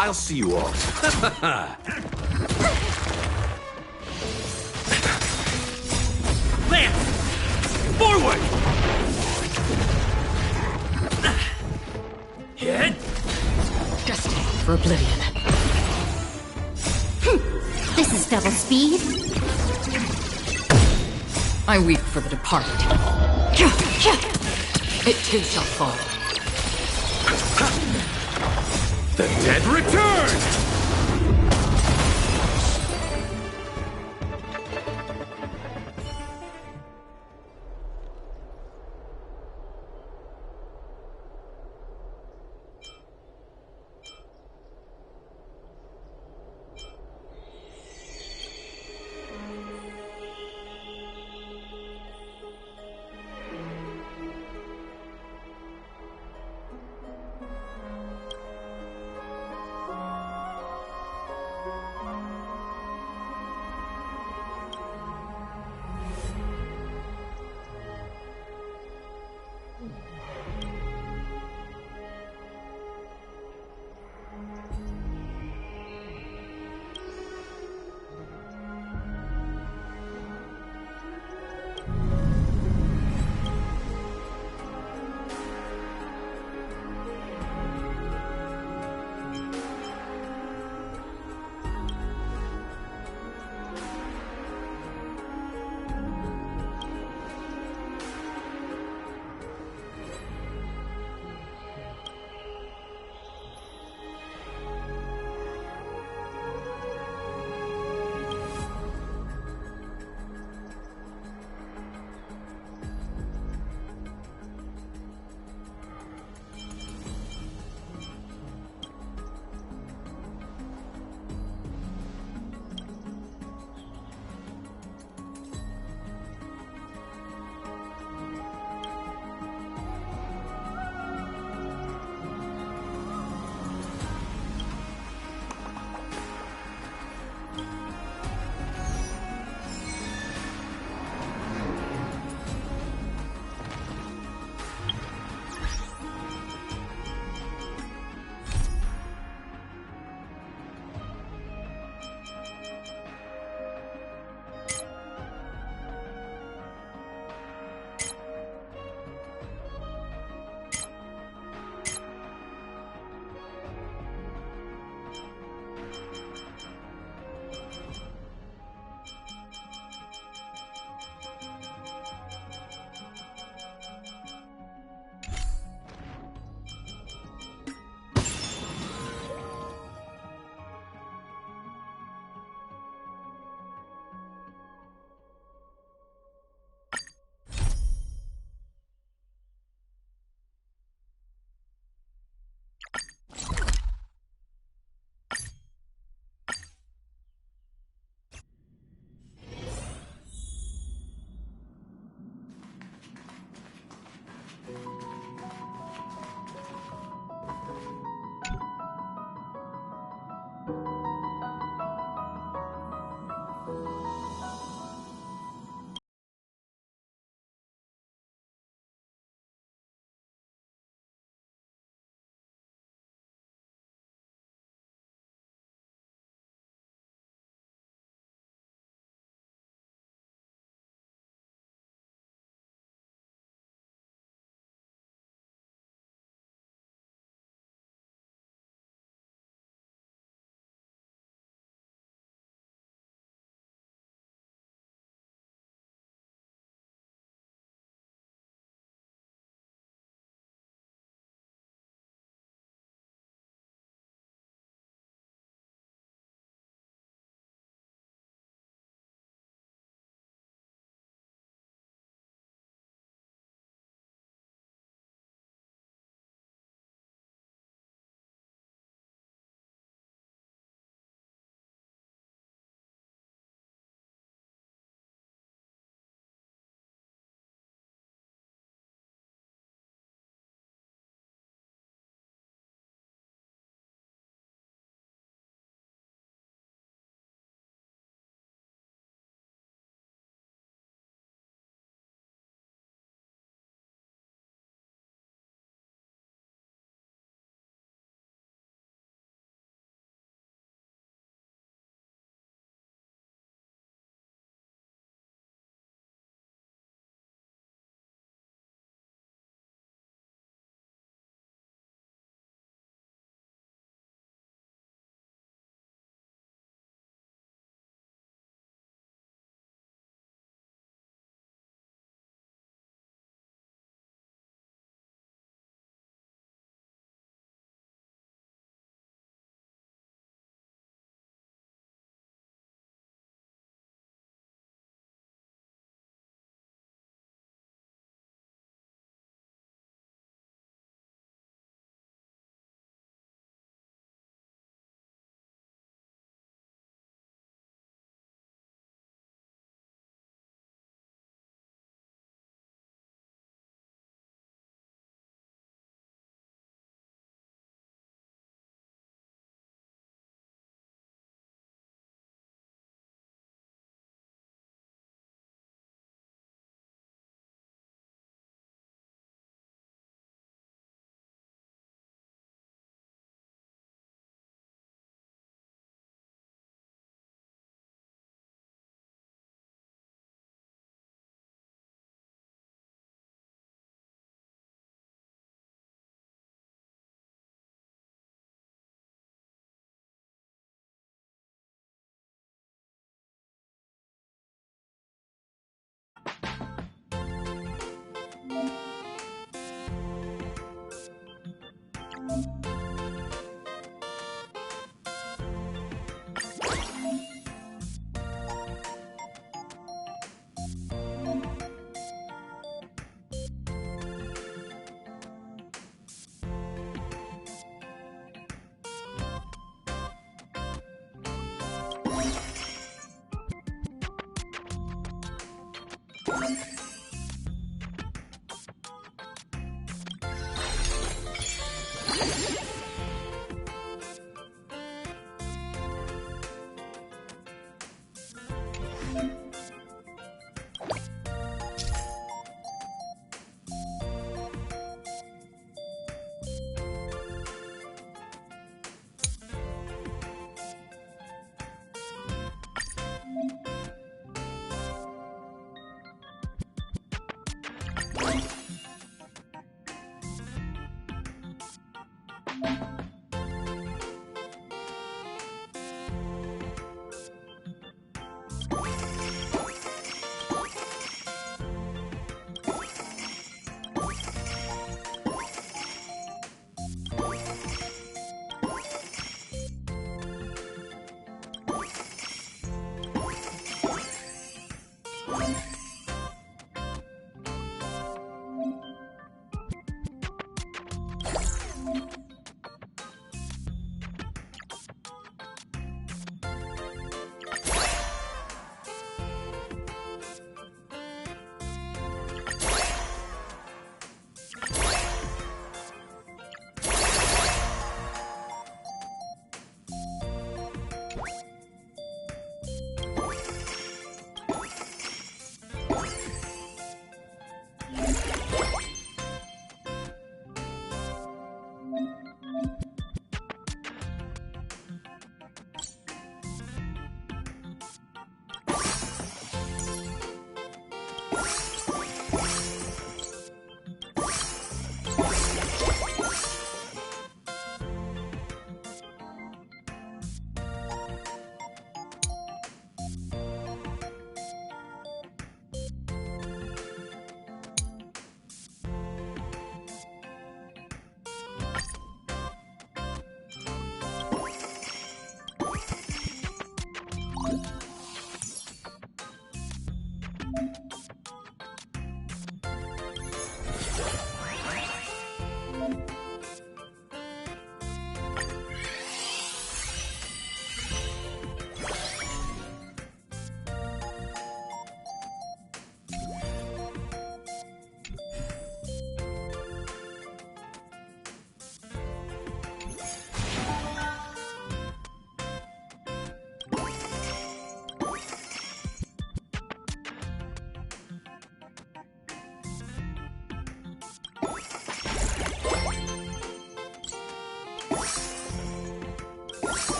I'll see you all. Lance! Forward! Hit! Destined for oblivion. This is double speed. I weep for the departed. It too shall fall. The dead return!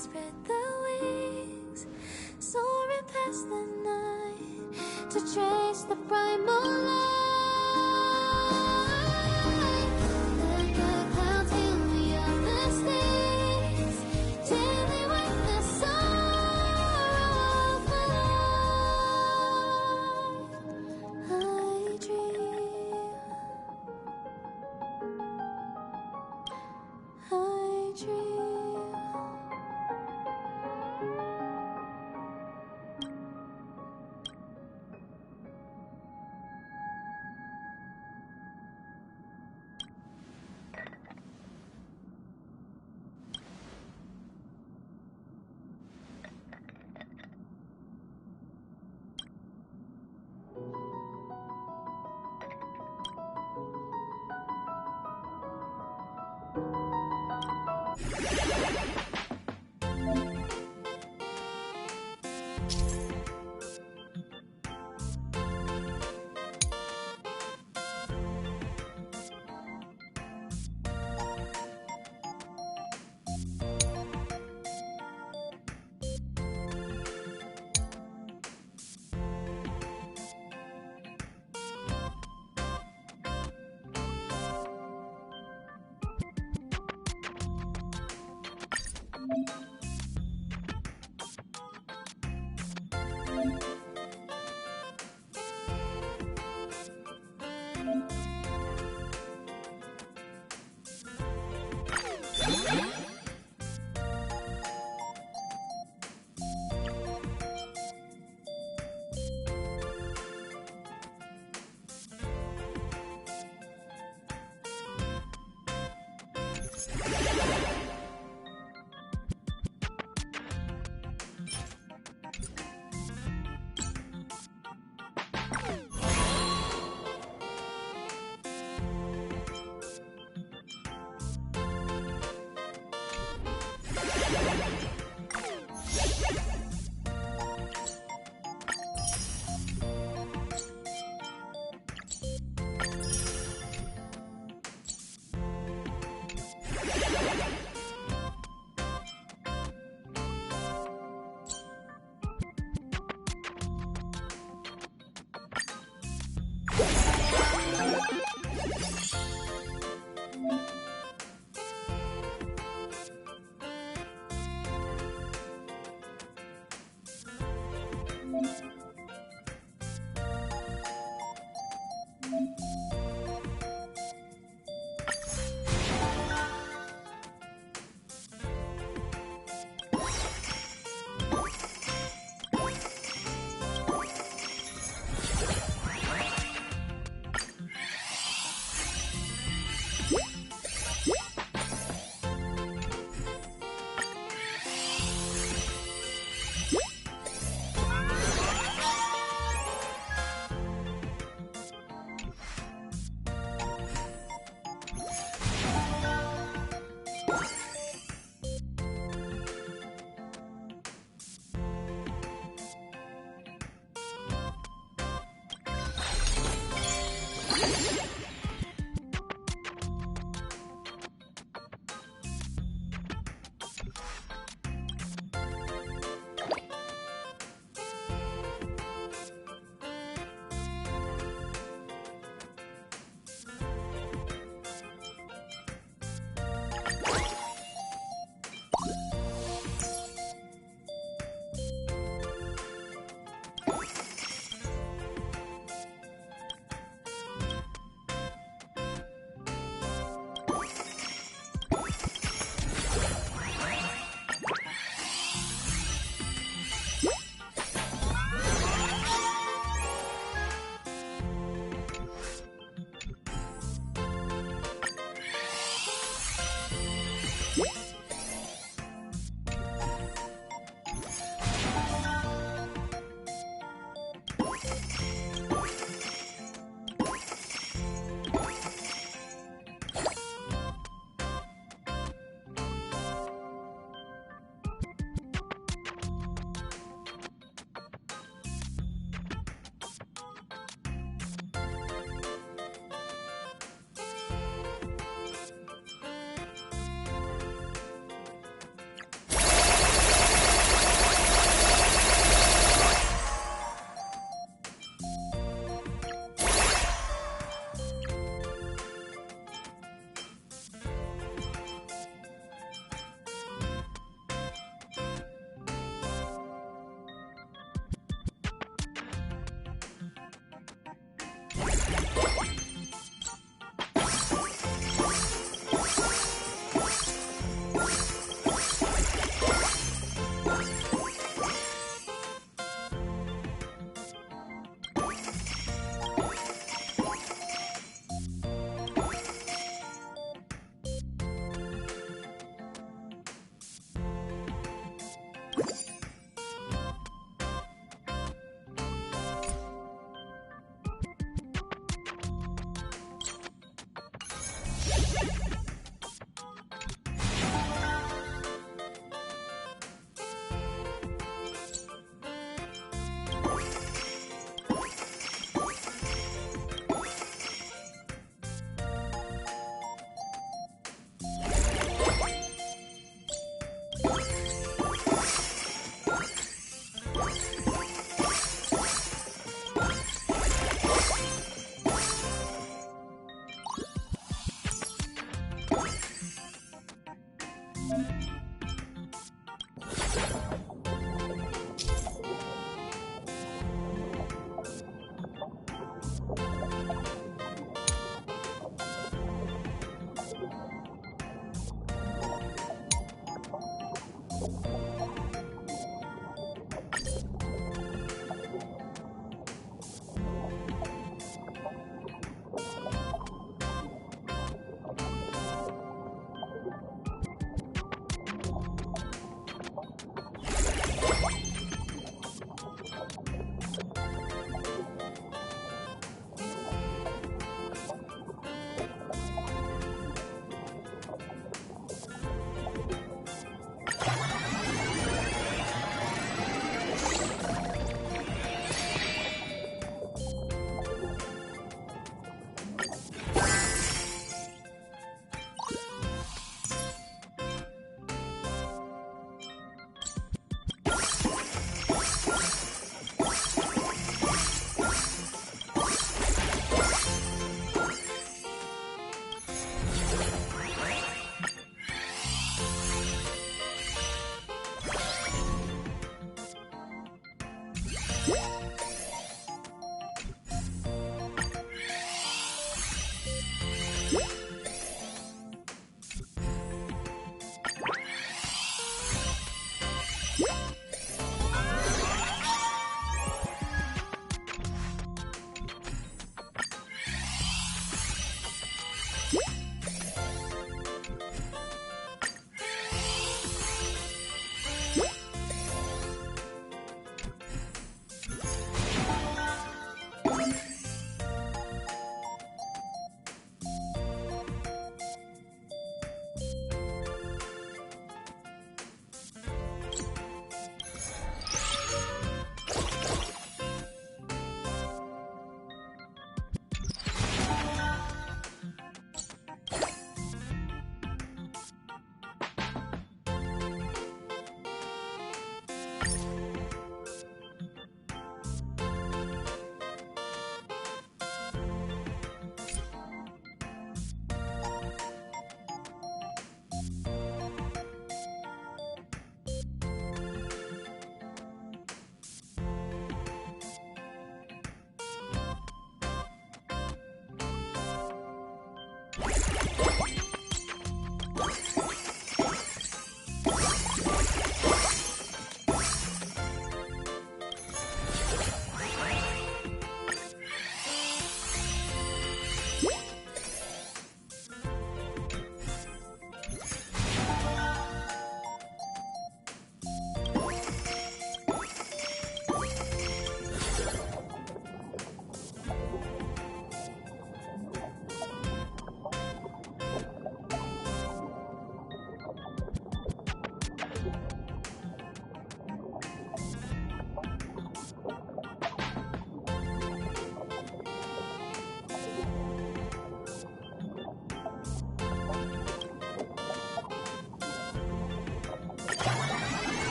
spread the wings, soaring past the night to trace the primal light. Let the clouds heal me of the stains, gently wipe the sorrow of my life. I dream, I dream.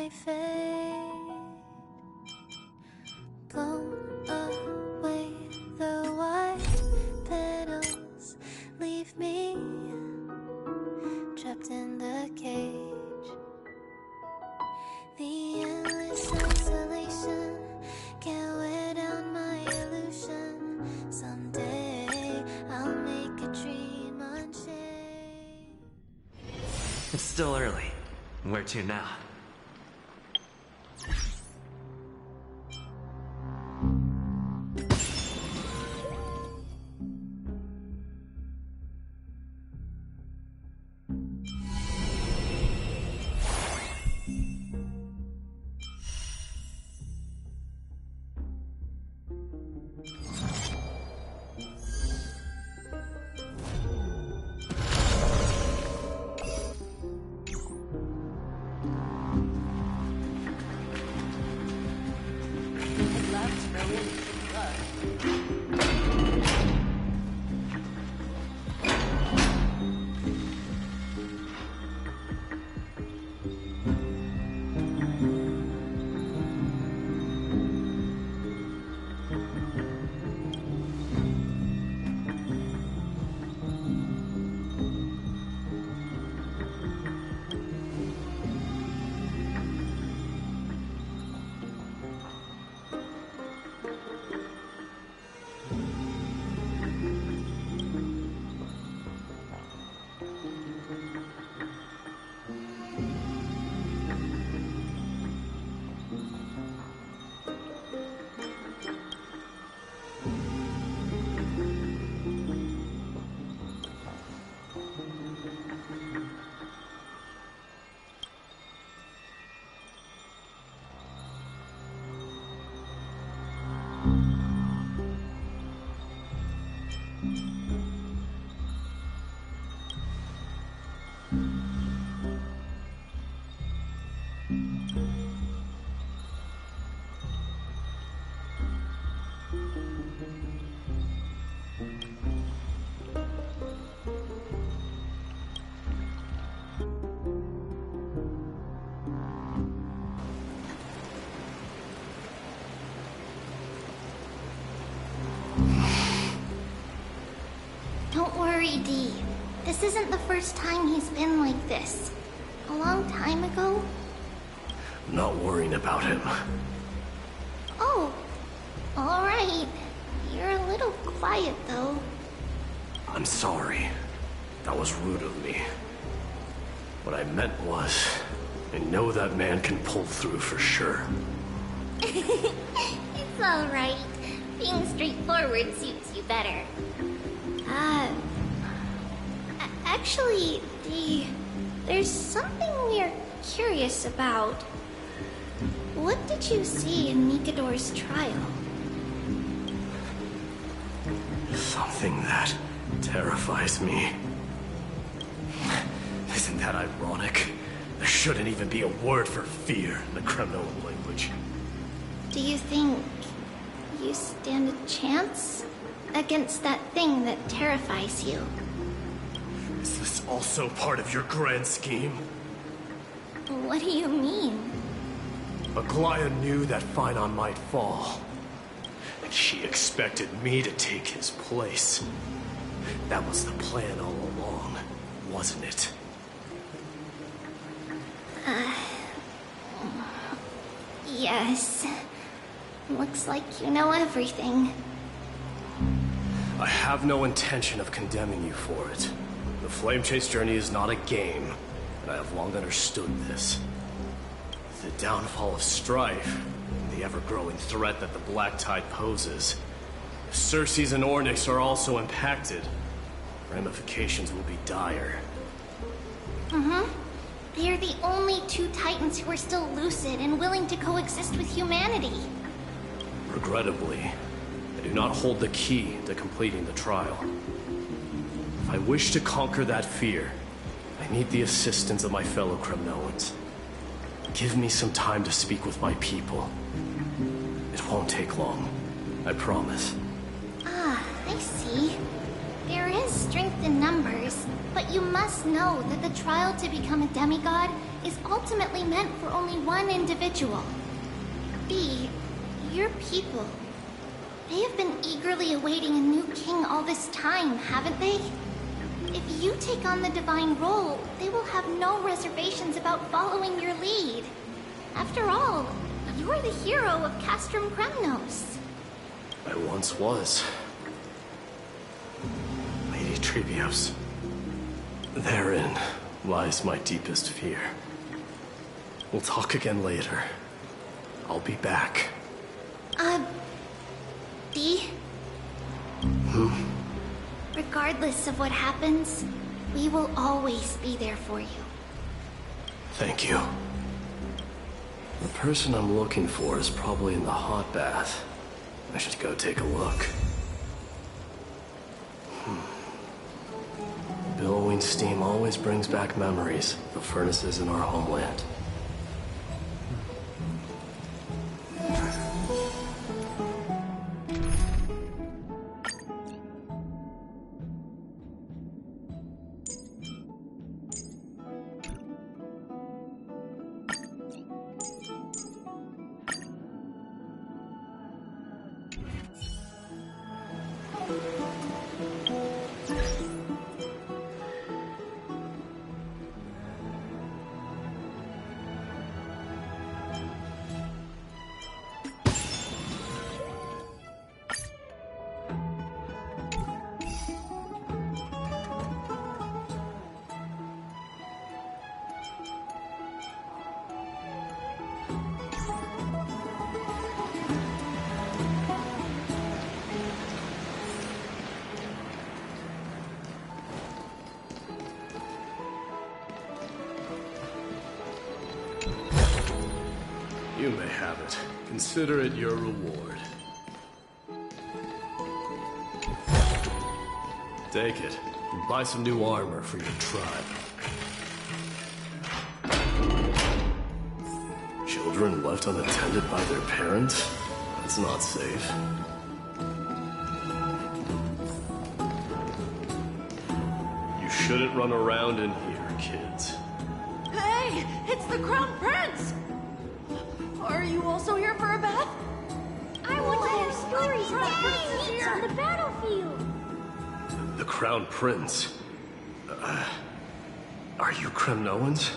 my fate. Blown away, the white petals leave me trapped in the cage. The endless isolation can't wear down my illusion. Someday I'll make a dream unchained. It's still early. Where to now? Don't worry, Dee. This isn't the first time he's been like this. A long time ago? I'm not worrying about him. Oh, alright. You're a little quiet, though. I'm sorry. That was rude of me. What I meant was, I know that man can pull through for sure. It's alright. Being straightforward suits you better. Actually, Dee, there's something we're curious about. What did you see in Mikador's trial? Something that terrifies me. Isn't that ironic? There shouldn't even be a word for fear in the Kremnoan language. Do you think you stand a chance against that thing that terrifies you? Is this also part of your grand scheme? What do you mean? Aglaya knew that Phynon might fall, and she expected me to take his place. That was the plan all along, wasn't it? Yes. Looks like you know everything. I have no intention of condemning you for it. The Flame Chase journey is not a game, and I have long understood this. The downfall of strife, and the ever-growing threat that the Black Tide poses. If Circes and Ornyx are also impacted, ramifications will be dire. They're the only two Titans who are still lucid and willing to coexist with humanity. Regrettably, I do not hold the key to completing the trial. If I wish to conquer that fear, I need the assistance of my fellow Kremnoans. Give me some time to speak with my people. It won't take long, I promise. I see. There is strength in numbers, but you must know that the trial to become a demigod is ultimately meant for only one individual. B, your people. They have been eagerly awaiting a new king all this time, haven't they? If you take on the divine role, they will have no reservations about following your lead. After all, you're the hero of Castrum Kremnos. I once was. Lady Trebios. Therein lies my deepest fear. We'll talk again later. I'll be back. D? Regardless of what happens, we will always be there for you. Thank you. The person I'm looking for is probably in the hot bath. I should go take a look. Billowing steam always brings back memories of the furnaces in our homeland. You may have it. Consider it your reward. Take it, and buy some new armor for your tribe. Children left unattended by their parents? That's not safe. You shouldn't run around in here, kids. Hey, it's the Crown Prince! Are you also here for a bath? I want to hear stories about princes here on the battlefield. The Crown Prince? Are you Kremnoans?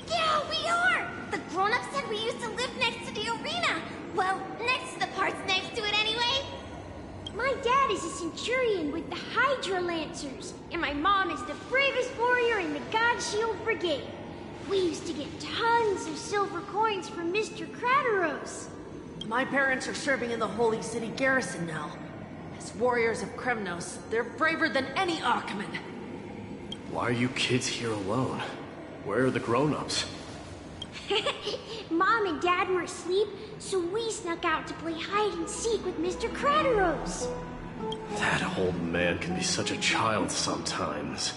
Yeah, we are! The grown-ups said we used to live next to the arena. Well, next to the parts next to it anyway. My dad is a centurion with the Hydra Lancers, and my mom is the bravest warrior in the God Shield Brigade. We used to get tons of silver coins from Mr. Krateros. My parents are serving in the Holy City garrison now. As warriors of Kremnos, they're braver than any Archman. Why are you kids here alone? Where are the grown-ups? Mom and Dad were asleep, so we snuck out to play hide and seek with Mr. Krateros. That old man can be such a child sometimes.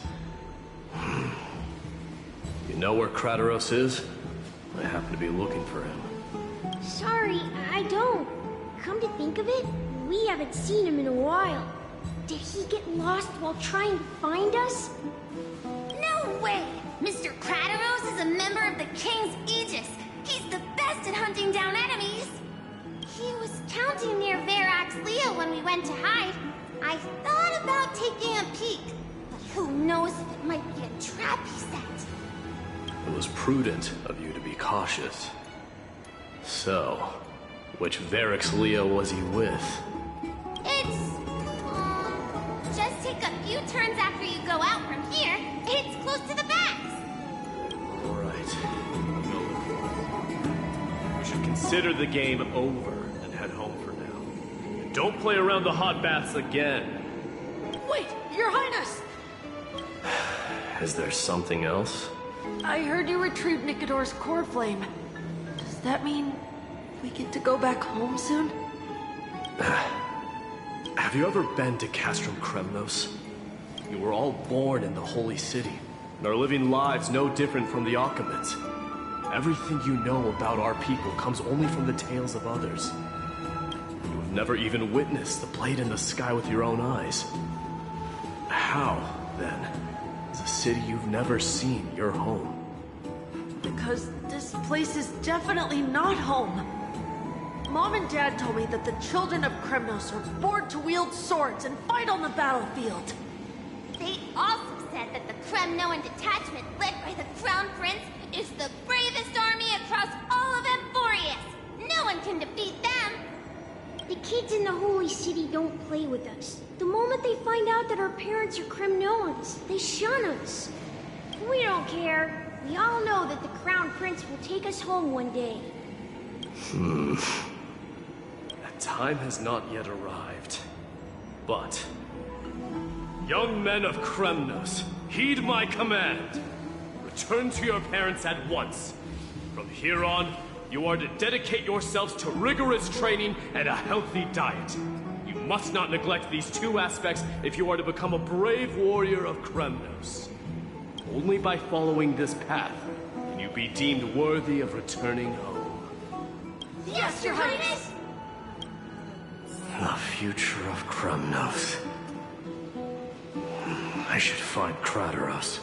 You know where Krateros is? I happen to be looking for him. Sorry, I don't. Come to think of it, we haven't seen him in a while. Did he get lost while trying to find us? No way! Mr. Krateros is a member of the King's Aegis. He's the best at hunting down enemies. He was counting near Verax Leo when we went to hide. I thought about taking a peek, but who knows if it might be a trap he set. It was prudent of you to be cautious. So, which Verax Leo was he with? It's... just take a few turns after you go out from here. It's close to the backs. All right. I'll go look for him. We should consider the game over and head home for now. And don't play around the hot baths again. Wait, Your Highness! Is there something else? I heard you retrieved Nikador's core flame. Does that mean we get to go back home soon? Have you ever been to Castrum Kremnos? You were all born in the Holy City, and are living lives no different from the Achaemens. Everything you know about our people comes only from the tales of others. You have never even witnessed the blade in the sky with your own eyes. How, then, is a city you've never seen your home? because this place is definitely not home. Mom and Dad told me that the children of Kremnos are born to wield swords and fight on the battlefield. They also said that the Kremnoan detachment led by the Crown Prince is the bravest army across all of Emporius. No one can defeat them. The kids in the Holy City don't play with us. The moment they find out that our parents are Kremnoans, they shun us. We don't care. We all know that the Crown Prince will take us home one day. That time has not yet arrived. But... young men of Kremnos, heed my command. Return to your parents at once. From here on, you are to dedicate yourselves to rigorous training and a healthy diet. You must not neglect these two aspects if you are to become a brave warrior of Kremnos. Only by following this path can you be deemed worthy of returning home. Yes, Your Highness! The future of Kremnos. I should find Krateros.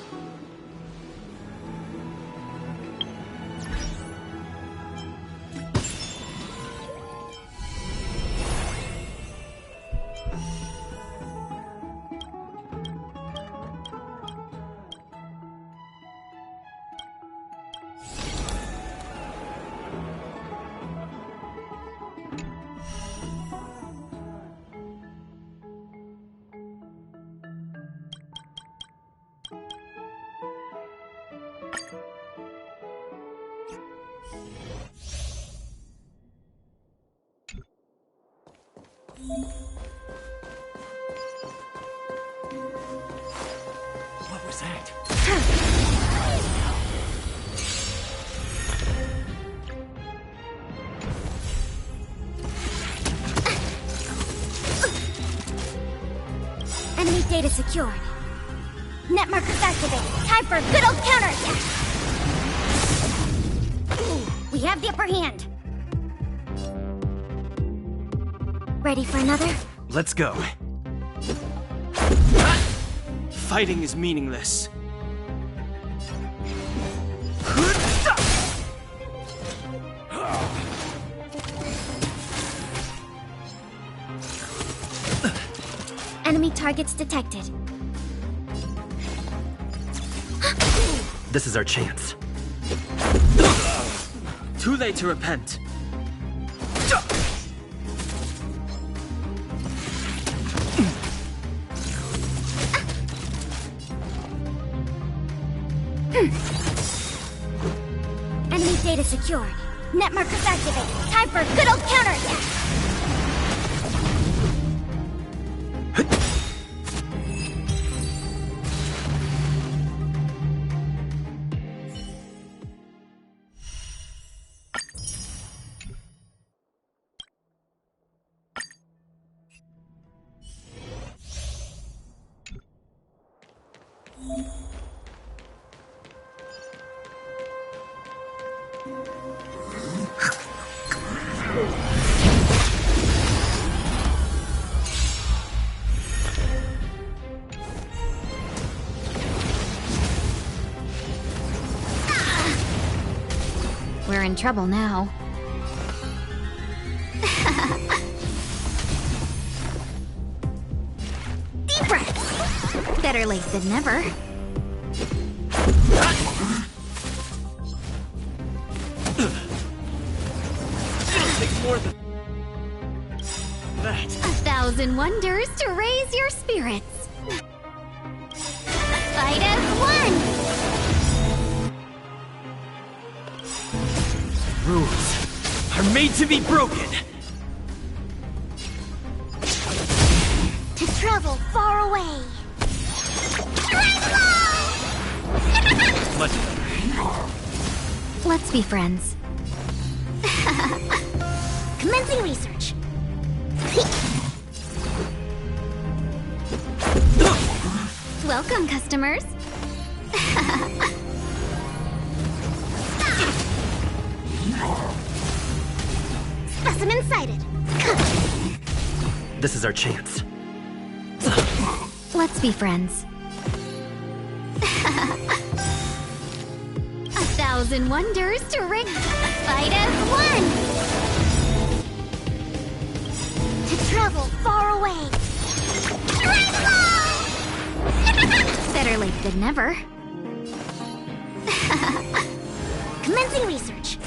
What was that? Enemy data secured. Net markers activated. Time for a good old counterattack. We have the upper hand. Ready for another? Let's go. Fighting is meaningless. Enemy targets detected. This is our chance. Too late to repent. Enemy data secured. Net markers activated. Time for a good old counterattack. We're in trouble now. Deep breath! Better late than never. Takes more than that. 1,000 wonders to raise your spirits. Fight as one! Rules are made to be broken. To travel far away. Much better. Let's be friends. Commencing research. Welcome, customers. Specimen sighted. This is our chance. Let's be friends. 1,000 wonders to rig fight as one! To travel far away! Travel! Better late than never. Commencing research.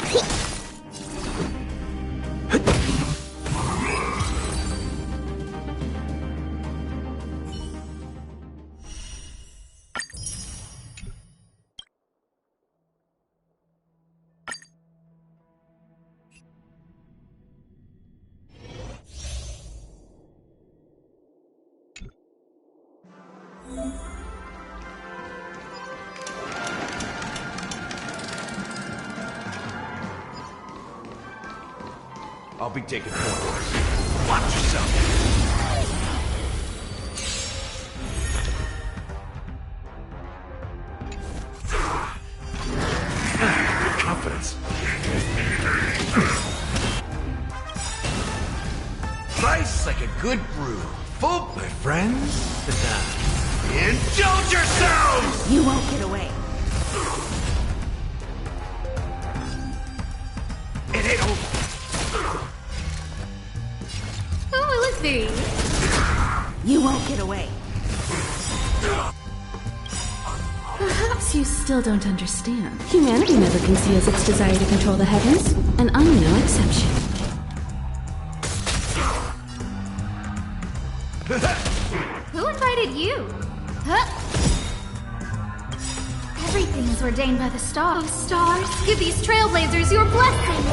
I'll be taking points. Watch yourself! Confidence. Nice like a good brew. Full, my friends. Indulge yourselves! You won't get away. It ain't over. Who will it be? You won't get away. Perhaps you still don't understand. Humanity never conceals its desire to control the heavens, and I'm no exception. Who invited you? Huh? Everything is ordained by the stars. Oh, stars, give these trailblazers your blessing!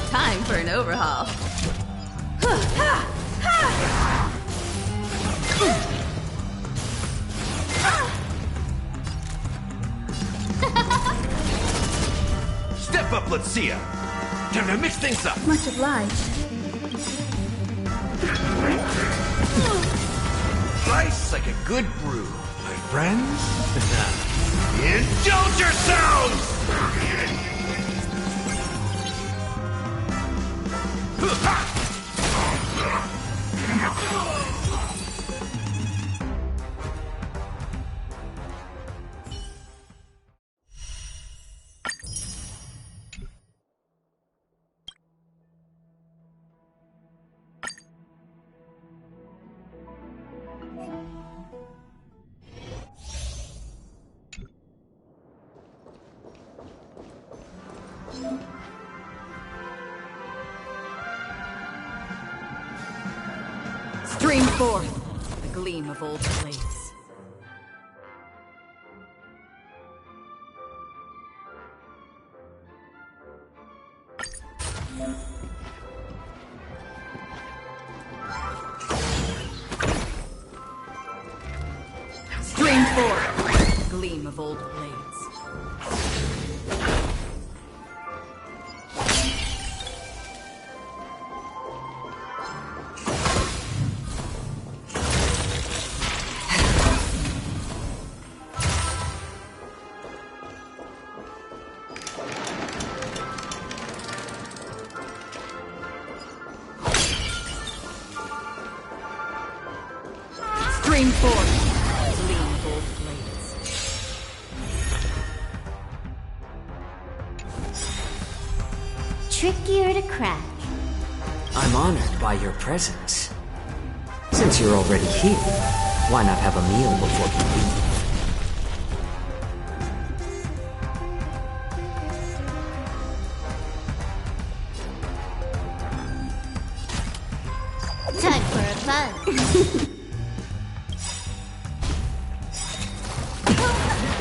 Time for an overhaul. Step up, let's see ya. Time to mix things up. Much obliged. Nice like a good brew, my friends. Indulge yourselves! Stream forth the gleam of old blades. Stream forth the gleam of old blades. Stream forth the gleam of old blades. Trickier to crack. I'm honored by your presence. Since you're already here, why not have a meal before you leave? Time for a fun.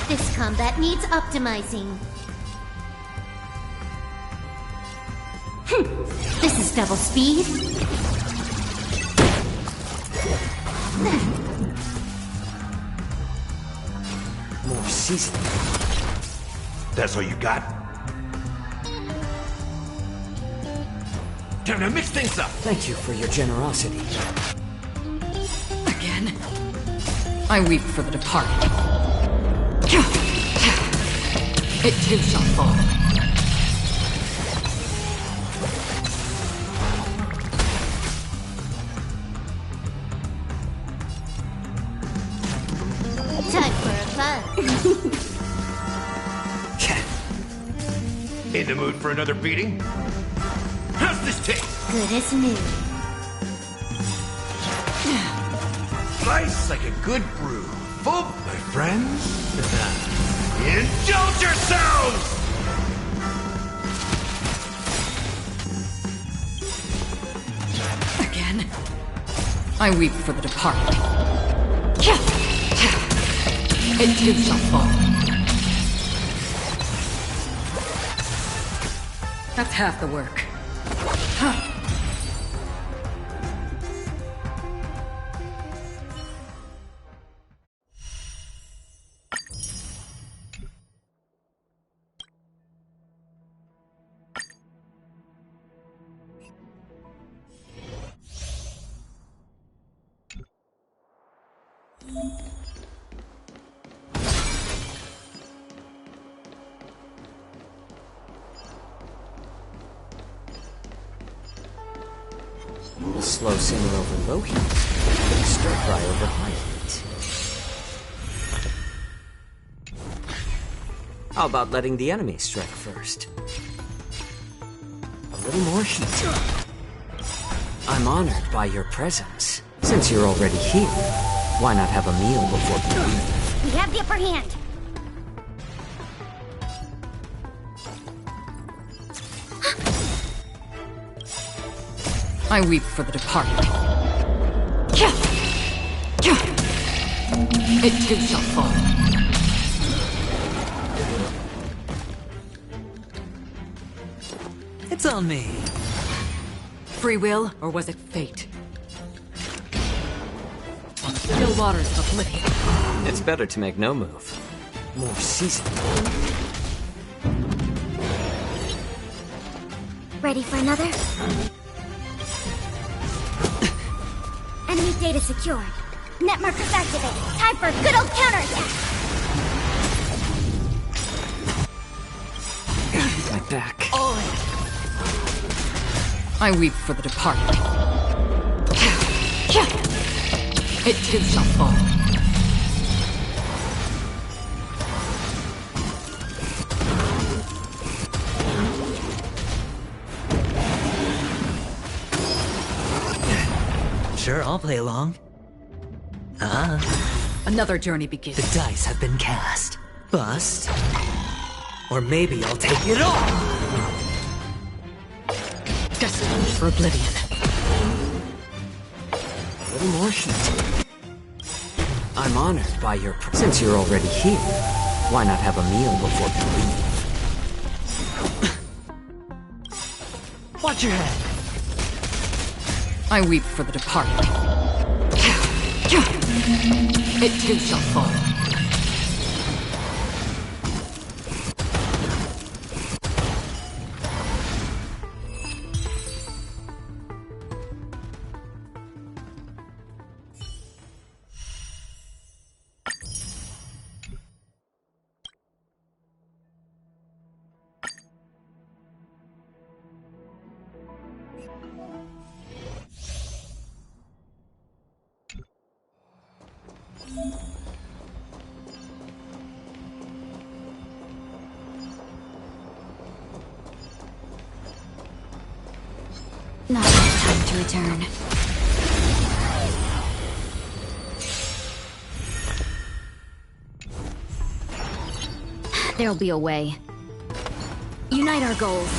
This combat needs optimizing. This is double speed. More seasoning. That's all you got? Time to mix things up. Thank you for your generosity. Again? I weep for the departed. It too shall fall. fun. In the mood for another beating? How's this taste? Good as new. Slice like a good brew. Full, my friends. Indulge yourselves! Again? I weep for the departed. It too shall fall. That's half the work. A slow simmer over low heat, and a stir fry over high heat. How about letting the enemy strike first? A little more heat. I'm honored by your presence. Since you're already here, why not have a meal before you leave? We have the upper hand. I weep for the departed. It too shall fall. It's on me. Free will, or was it fate? On the still waters of oblivion. It's better to make no move. More seasoned. Ready for another? Enemy data secured. Net markers activated. Time for a good old counterattack. My back. All in. I weep for the departed. It too shall fall. Sure, I'll play along. Another journey begins. The dice have been cast. Bust. Or maybe I'll take it all! Destined for oblivion. A little more heat. I'm honored by your presence. Since you're already here, why not have a meal before you leave? Watch your head. I weep for the departed. It too shall fall. Not enough time to return. There'll be a way. Unite our goals.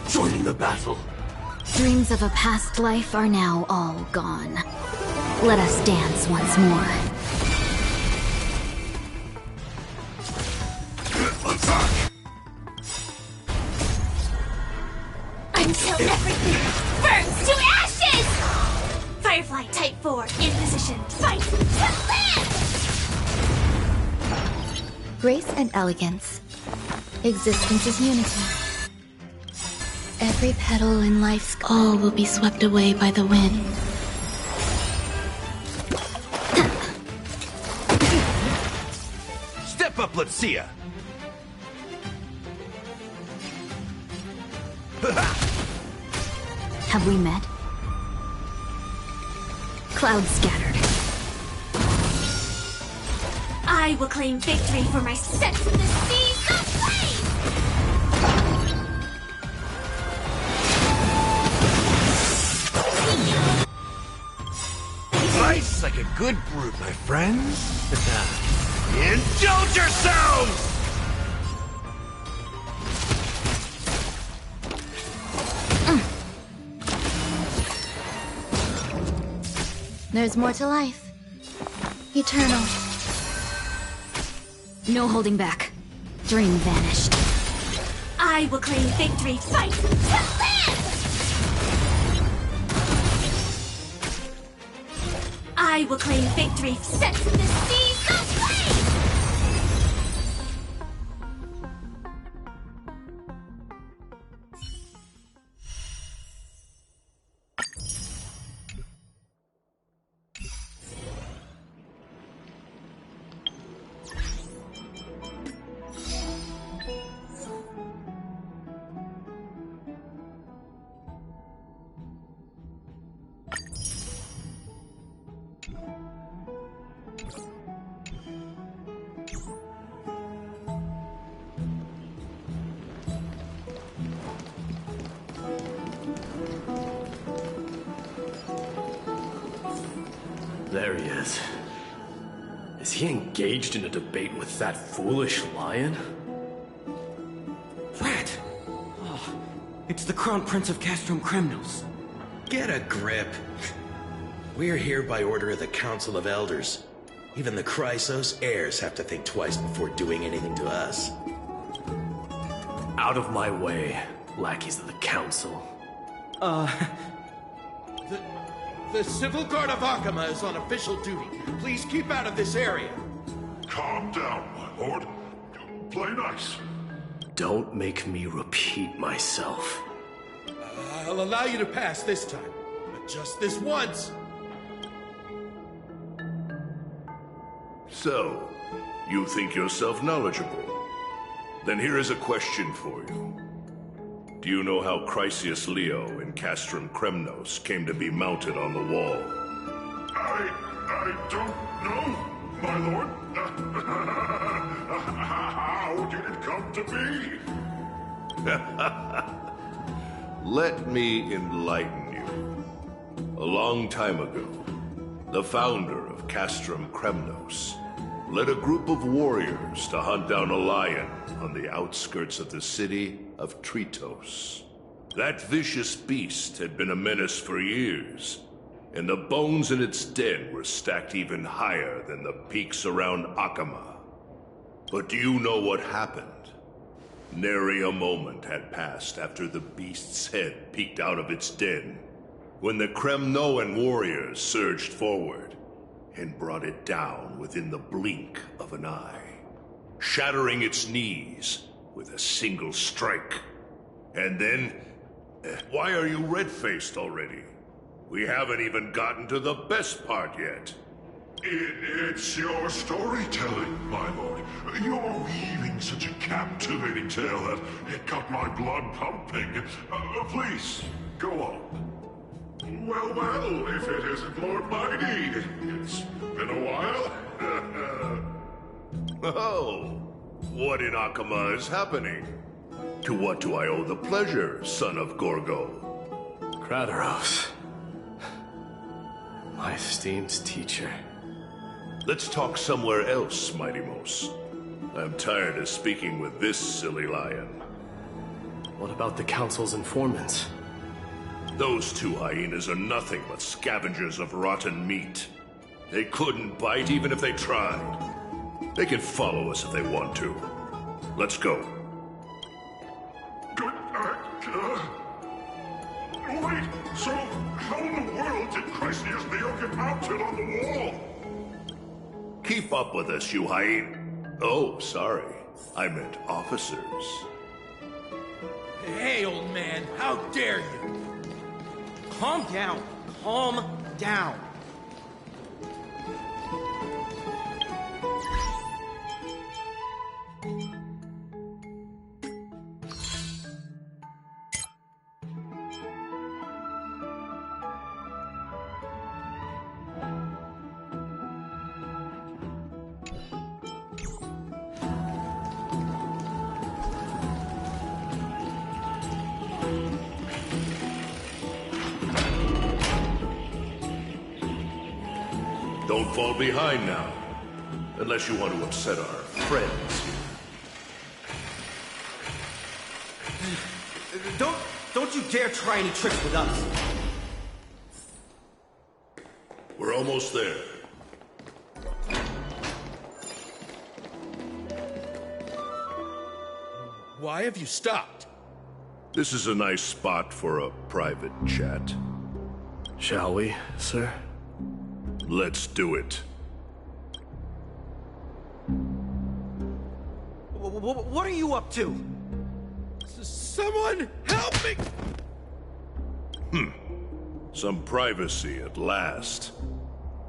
Joining the battle. Dreams of a past life are now all gone. Let us dance once more. Attack! Until everything burns to ashes! Firefly Type 4 in position. Fight to live! Grace and elegance. Existence is unity. Every petal in life's all will be swept away by the wind. Step up, let's see ya! Have we met? Clouds scattered. I I will claim victory for my Sex in the Seas of Flame! Nice like a good brute, my friends. Indulge yourselves! There's more to life. Eternal. No holding back. Dream vanished. I will claim victory. Fight to live! I will claim victory. Sex in the Seas of Flame! There he is. Is he engaged in a debate with that foolish lion? What? Oh, it's the Crown Prince of Castrum Kremnos. Get a grip. We're here by order of the Council of Elders. Even the Chrysos heirs have to think twice before doing anything to us. Out of my way, lackeys of the Council. The Civil Guard of Akama is on official duty. Please keep out of this area. Calm down, my lord. Play nice. Don't make me repeat myself. I'll allow you to pass this time, but just this once. So, you think yourself knowledgeable? Then here is a question for you. Do you know how Chrysius Leo in Castrum Kremnos came to be mounted on the wall? I don't know, my lord. How did it come to be? Let me enlighten you. A long time ago, the founder of Castrum Kremnos led a group of warriors to hunt down a lion on the outskirts of the city of Tritos. That vicious beast had been a menace for years, and the bones in its den were stacked even higher than the peaks around Akama. But do you know what happened? Nary a moment had passed after the beast's head peeked out of its den, when the Kremnoan warriors surged forward and brought it down within the blink of an eye, shattering its knees with a single strike. And then, why are you red-faced already? We haven't even gotten to the best part yet. It's your storytelling, my lord. You're weaving such a captivating tale that it got my blood pumping. Please, go on. Well, if it isn't Lord Mighty. It's been a while. Oh, what in Akama is happening? To what do I owe the pleasure, son of Gorgo? Krateros. My esteemed teacher. Let's talk somewhere else, Mighty Mos. I'm tired of speaking with this silly lion. What about the Council's informants? Those two hyenas are nothing but scavengers of rotten meat. They couldn't bite even if they tried. They can follow us if they want to. Let's go. Good. Wait, so how in the world did Chrysius Leo get mounted on the wall? Keep up with us, you hyena. Oh, sorry. I meant officers. Hey, old man, how dare you? Calm down. Calm down. Don't fall behind now. Unless you want to upset our friends. Don't you dare try any tricks with us. We're almost there. Why have you stopped? This is a nice spot for a private chat. Shall we, sir? Let's do it. What are you up to? Someone help me! Some privacy at last.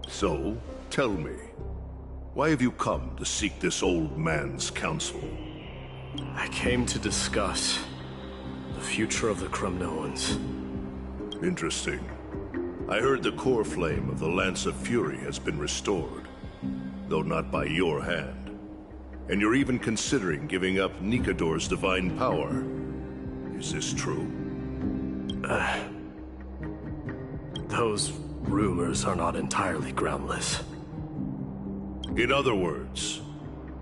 So, tell me, why have you come to seek this old man's counsel? I came to discuss the future of the Kremnoans. Interesting. I heard the core flame of the Lance of Fury has been restored, though not by your hand. And you're even considering giving up Nikador's divine power. Is this true? Those rumors are not entirely groundless. In other words,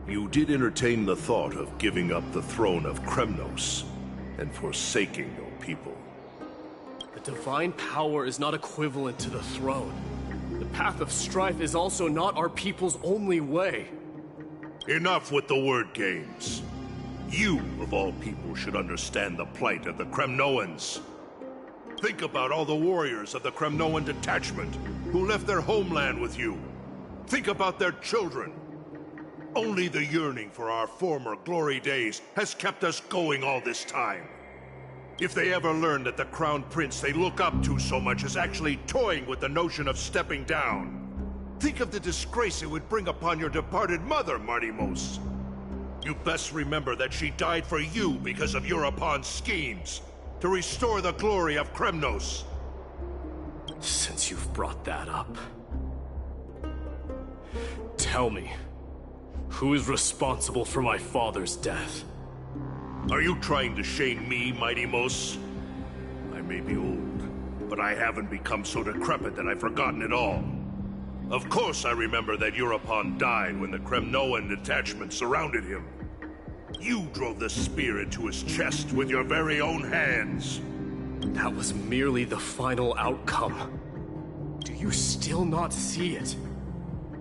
you did entertain the thought of giving up the throne of Kremnos and forsaking your people. The divine power is not equivalent to the throne. The path of strife is also not our people's only way. Enough with the word games. You, of all people, should understand the plight of the Kremnoans. Think about all the warriors of the Kremnoan detachment who left their homeland with you. Think about their children. Only the yearning for our former glory days has kept us going all this time. If they ever learn that the crown prince they look up to so much is actually toying with the notion of stepping down, think of the disgrace it would bring upon your departed mother, Martimos. You best remember that she died for you because of Europon's schemes to restore the glory of Kremnos. Since you've brought that up, tell me, who is responsible for my father's death? Are you trying to shame me, Martimos? I may be old, but I haven't become so decrepit that I've forgotten it all. Of course I remember that Europon died when the Kremnoan detachment surrounded him. You drove the spear into his chest with your very own hands. That was merely the final outcome. Do you still not see it?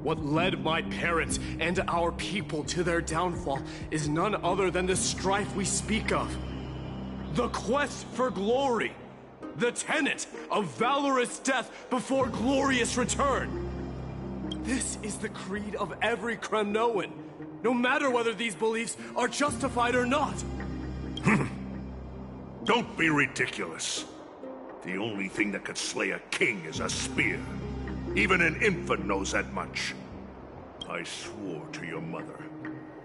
What led my parents and our people to their downfall is none other than the strife we speak of. The quest for glory. The tenet of valorous death before glorious return. This is the creed of every Kremnoan, no matter whether these beliefs are justified or not. Don't be ridiculous. The only thing that could slay a king is a spear. Even an infant knows that much. I swore to your mother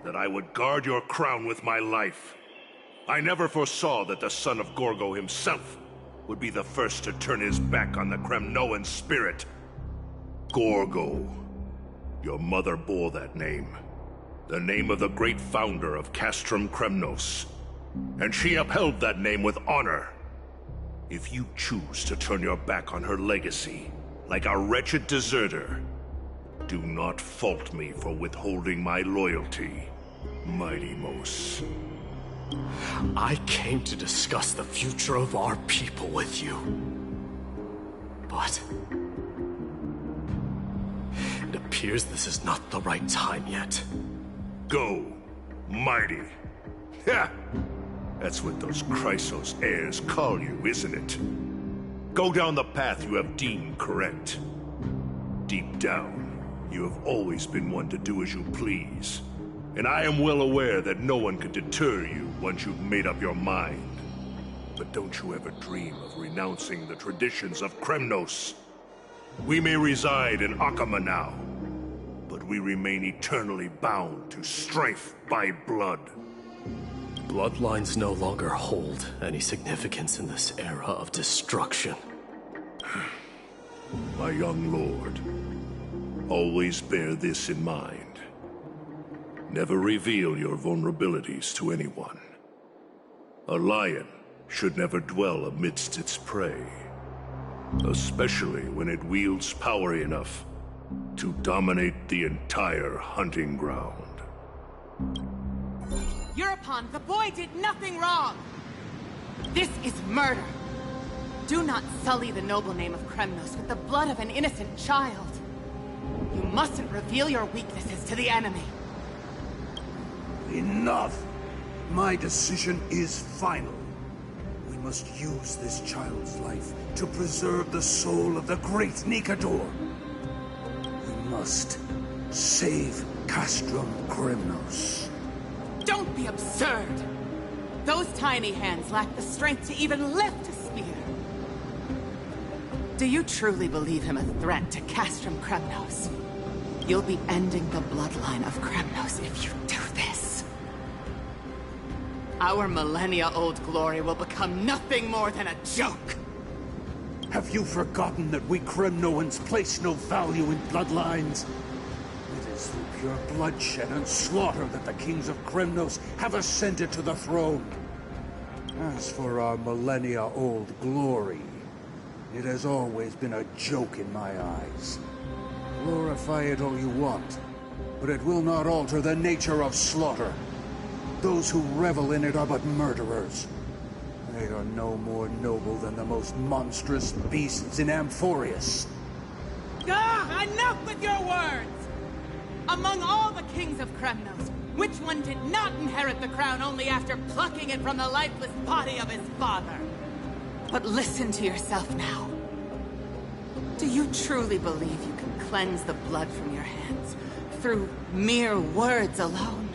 that I would guard your crown with my life. I never foresaw that the son of Gorgo himself would be the first to turn his back on the Kremnoan spirit. Gorgo. Your mother bore that name. The name of the great founder of Castrum Kremnos. And she upheld that name with honor. If you choose to turn your back on her legacy, like a wretched deserter, do not fault me for withholding my loyalty, Martimos. I came to discuss the future of our people with you. But it appears this is not the right time yet. Go, mighty. Ha! That's what those Chrysos heirs call you, isn't it? Go down the path you have deemed correct. Deep down, you have always been one to do as you please. And I am well aware that no one can deter you once you've made up your mind. But don't you ever dream of renouncing the traditions of Kremnos. We may reside in Akama now, but we remain eternally bound to strife by blood. Bloodlines no longer hold any significance in this era of destruction. My young lord, always bear this in mind. Never reveal your vulnerabilities to anyone. A lion should never dwell amidst its prey, especially when it wields power enough to dominate the entire hunting ground. Eurepon, the boy did nothing wrong! This is murder! Do not sully the noble name of Kremnos with the blood of an innocent child. You mustn't reveal your weaknesses to the enemy. Enough! My decision is final. We must use this child's life to preserve the soul of the great Nikador. We must save Castrum Kremnos. Don't be absurd! Those tiny hands lack the strength to even lift a spear. Do you truly believe him a threat to Castrum Kremnos? You'll be ending the bloodline of Kremnos if you do this. Our millennia-old glory will become nothing more than a joke. Have you forgotten that we Kremnoans place no value in bloodlines? It is through pure bloodshed and slaughter that the kings of Kremnos have ascended to the throne. As for our millennia-old glory, it has always been a joke in my eyes. Glorify it all you want, but it will not alter the nature of slaughter. Those who revel in it are but murderers. They are no more noble than the most monstrous beasts in Amphorius. Enough with your words! Among all the kings of Kremnos, which one did not inherit the crown only after plucking it from the lifeless body of his father? But listen to yourself now. Do you truly believe you can cleanse the blood from your hands through mere words alone?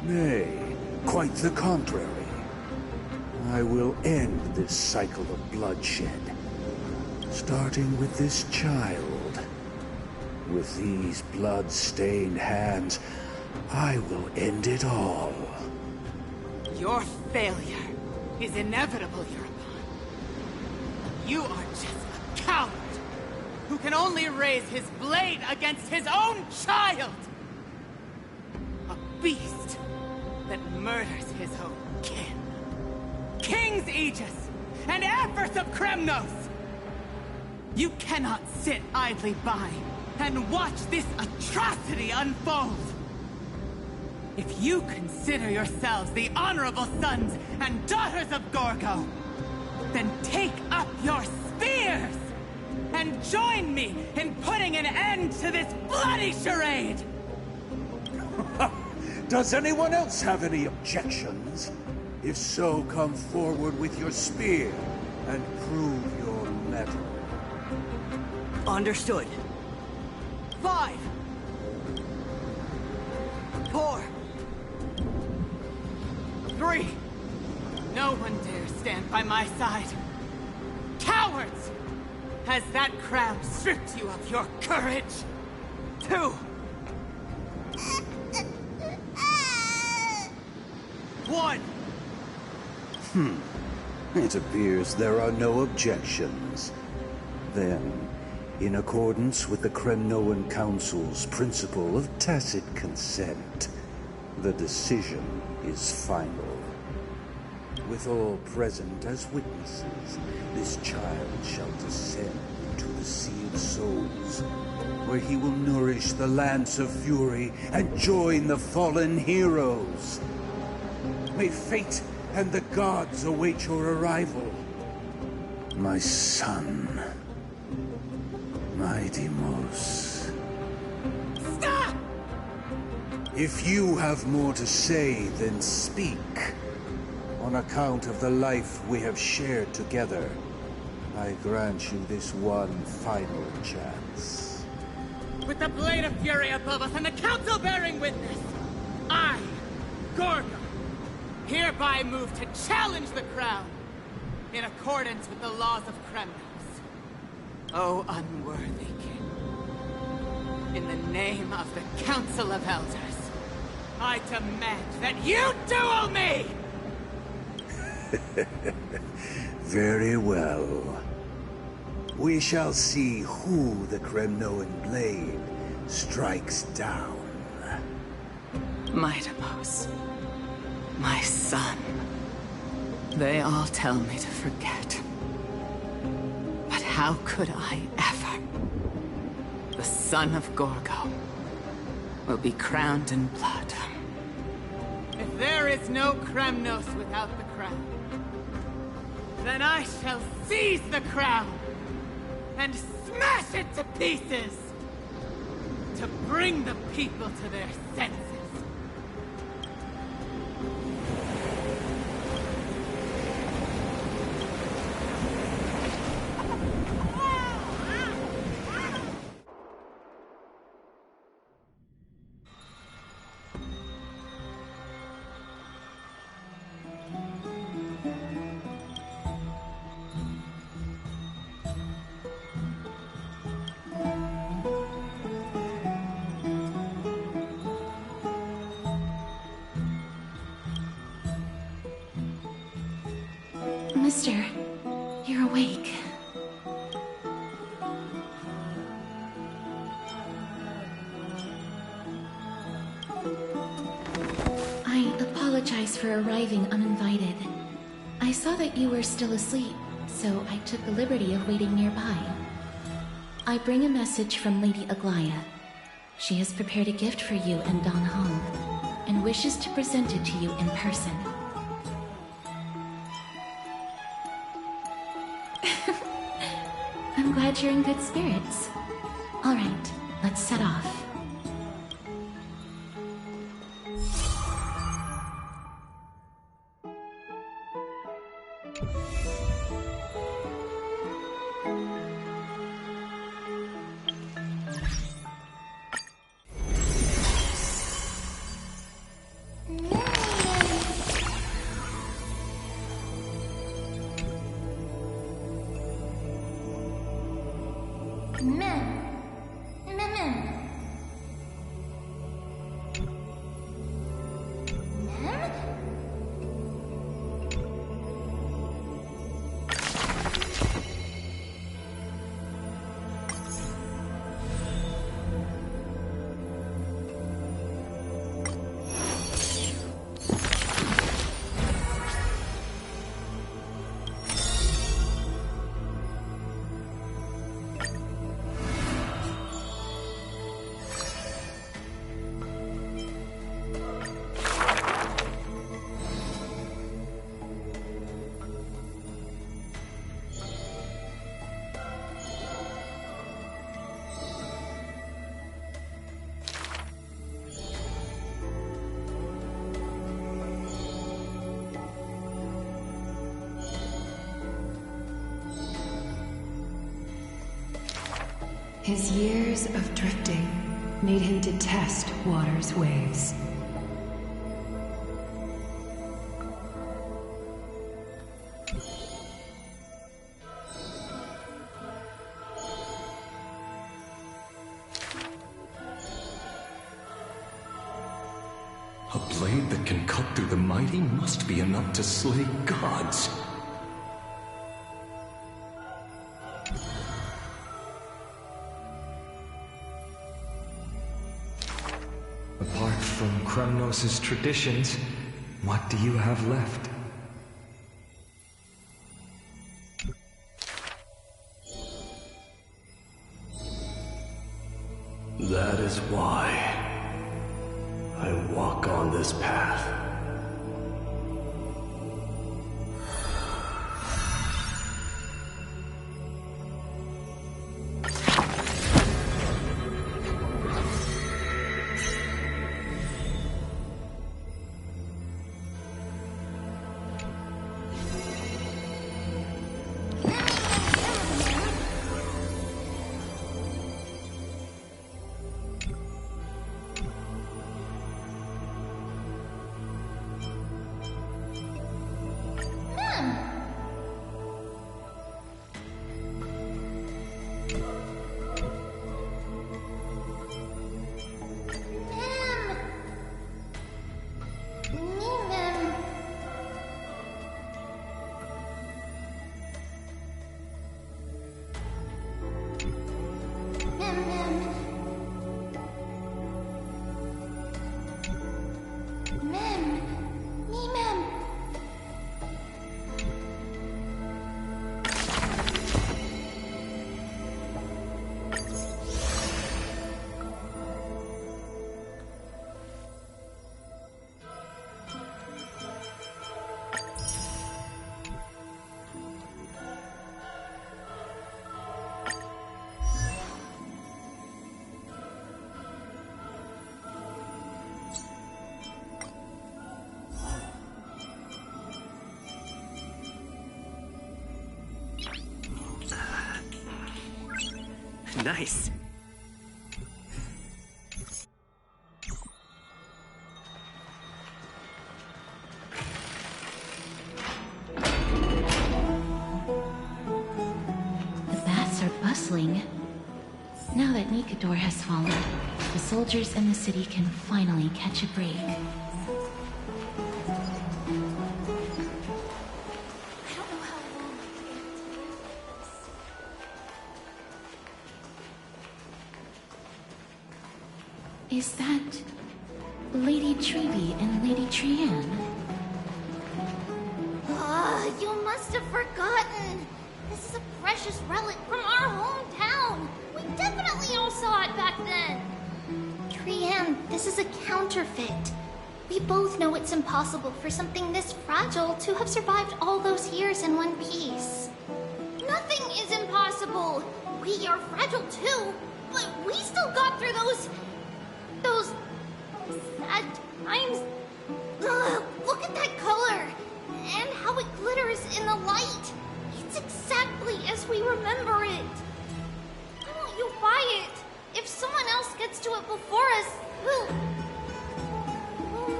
Nay, quite the contrary. I will end this cycle of bloodshed, starting with this child. With these blood-stained hands, I will end it all. Your failure is inevitable, Eurepon. You are just a coward who can only raise his blade against his own child! A beast that murders his own kin. King's Aegis and Empress of Kremnos! You cannot sit idly by and watch this atrocity unfold! If you consider yourselves the honorable sons and daughters of Gorgo, then take up your spears and join me in putting an end to this bloody charade! Does anyone else have any objections? If so, come forward with your spear and prove your mettle. Understood. 5, 4, 3. No one dare stand by my side. Cowards! Has that crown stripped you of your courage? 2. 1. It appears there are no objections. Then, in accordance with the Kremnoan Council's principle of tacit consent, the decision is final. With all present as witnesses, this child shall descend into the Sea of Souls, where he will nourish the Lance of Fury and join the fallen heroes. May fate and the gods await your arrival. My son, my Deimos. Stop! If you have more to say, then speak. On account of the life we have shared together, I grant you this one final chance. With the Blade of Fury above us and the Council bearing witness, I, Gorgo, hereby move to challenge the crown in accordance with the laws of Kremnos. O unworthy king, in the name of the Council of Elders, I demand that you duel me! Very well. We shall see who the Kremnoan blade strikes down. My Deimos, my son. They all tell me to forget. But how could I ever? the son of Gorgo, will be crowned in blood. If there is no Kremnos without the crown, then I shall seize the crown and smash it to pieces to bring the people to their senses. Mister, you're awake. I apologize for arriving uninvited. I saw that you were still asleep, so I took the liberty of waiting nearby. I bring a message from Lady Aglaya. She has prepared a gift for you and Don Hong, and wishes to present it to you in person. I'm glad you're in good spirits. All right, let's set off. His years of drifting made him detest water's waves. A blade that can cut through the mighty must be enough to slay gods. Apart from Kremnos' traditions, what do you have left? That is why I walk on this path. Nice. The baths are bustling. Now that Nikador has fallen, the soldiers in the city can finally catch a break. Is that Lady Treby and Lady Trianne? You must have forgotten. This is a precious relic from our hometown. We definitely all saw it back then. Trianne, this is a counterfeit. We both know it's impossible for something this fragile to have survived all those years in one piece. Nothing is impossible. We are fragile too, but we still got through those sad times. Ugh, look at that color and how it glitters in the light. It's exactly as we remember it. Why won't you buy it? If someone else gets to it before us, we'll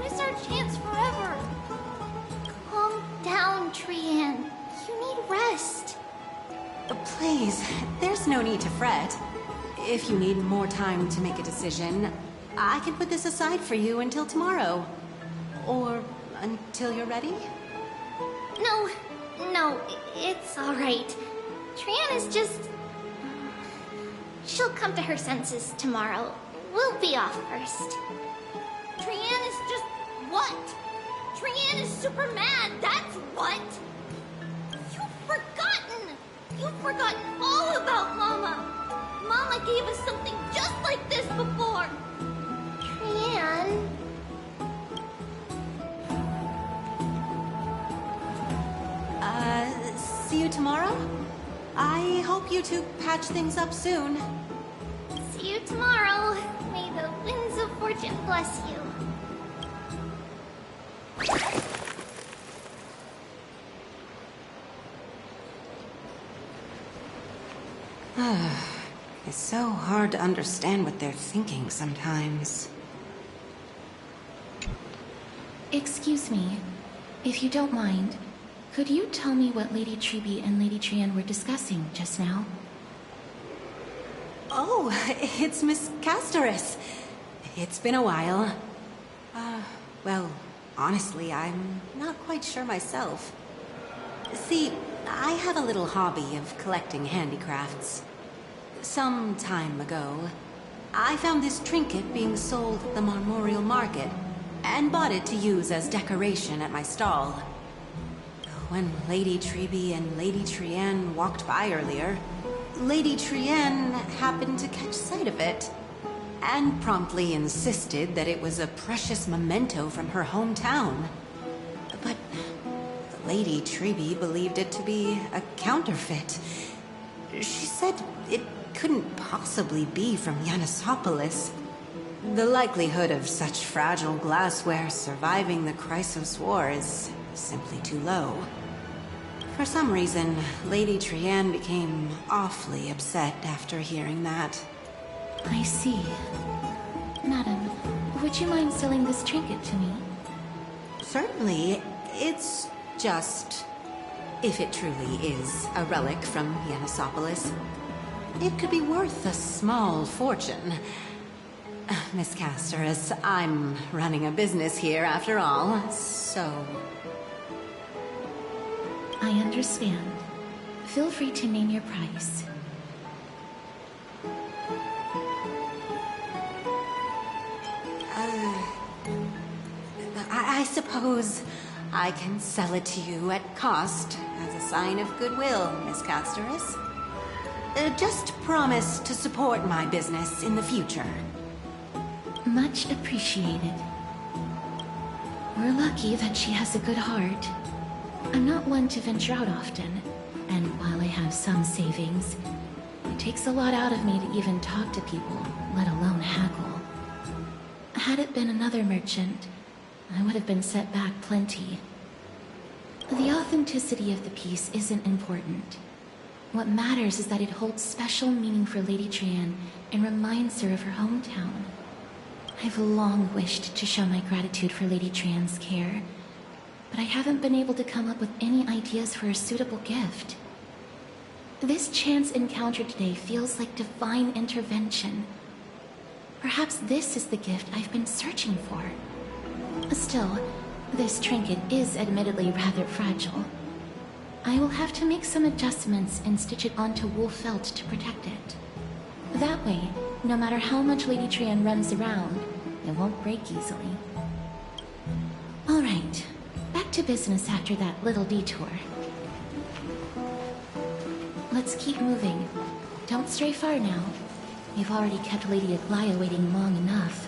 miss our chance forever. Calm down, Trianne. You need rest. Please, there's no need to fret. If you need more time to make a decision, I can put this aside for you until tomorrow. Or until you're ready? No, it's alright. Trianne is just... She'll come to her senses tomorrow. We'll be off first. Trianne is just... what? Trianne is super mad, that's what! You've forgotten all about Mama! Mama gave us something just like this before! Trianne... See you tomorrow? I hope you two patch things up soon. See you tomorrow. May the winds of fortune bless you. It's so hard to understand what they're thinking sometimes. Excuse me, if you don't mind, could you tell me what Lady Treby and Lady Trianne were discussing just now? Oh, it's Miss Castoris. It's been a while. Well, honestly, I'm not quite sure myself. See, I have a little hobby of collecting handicrafts. Some time ago, I found this trinket being sold at the Marmorial Market, and bought it to use as decoration at my stall. When Lady Treby and Lady Trianne walked by earlier, Lady Trianne happened to catch sight of it, and promptly insisted that it was a precious memento from her hometown. But Lady Treby believed it to be a counterfeit. She said it couldn't possibly be from Yanisopolis. The likelihood of such fragile glassware surviving the Chrysos War is simply too low. For some reason, Lady Trianne became awfully upset after hearing that. I see. Madam, would you mind selling this trinket to me? Certainly. It's just... if it truly is a relic from Yanisopolis, it could be worth a small fortune. Miss Castoris, I'm running a business here after all, so... I understand. Feel free to name your price. I suppose I can sell it to you at cost as a sign of goodwill, Miss Castoris. Just promise to support my business in the future. Much appreciated. We're lucky that she has a good heart. I'm not one to venture out often, and while I have some savings, it takes a lot out of me to even talk to people, let alone haggle. Had it been another merchant, I would have been set back plenty. The authenticity of the piece isn't important. What matters is that it holds special meaning for Lady Trian and reminds her of her hometown. I've long wished to show my gratitude for Lady Trian's care, but I haven't been able to come up with any ideas for a suitable gift. This chance encounter today feels like divine intervention. Perhaps this is the gift I've been searching for. Still, this trinket is admittedly rather fragile. I will have to make some adjustments and stitch it onto wool felt to protect it. That way, no matter how much Lady Trian runs around, it won't break easily. Alright, back to business after that little detour. Let's keep moving. Don't stray far now. You've already kept Lady Aglaia waiting long enough.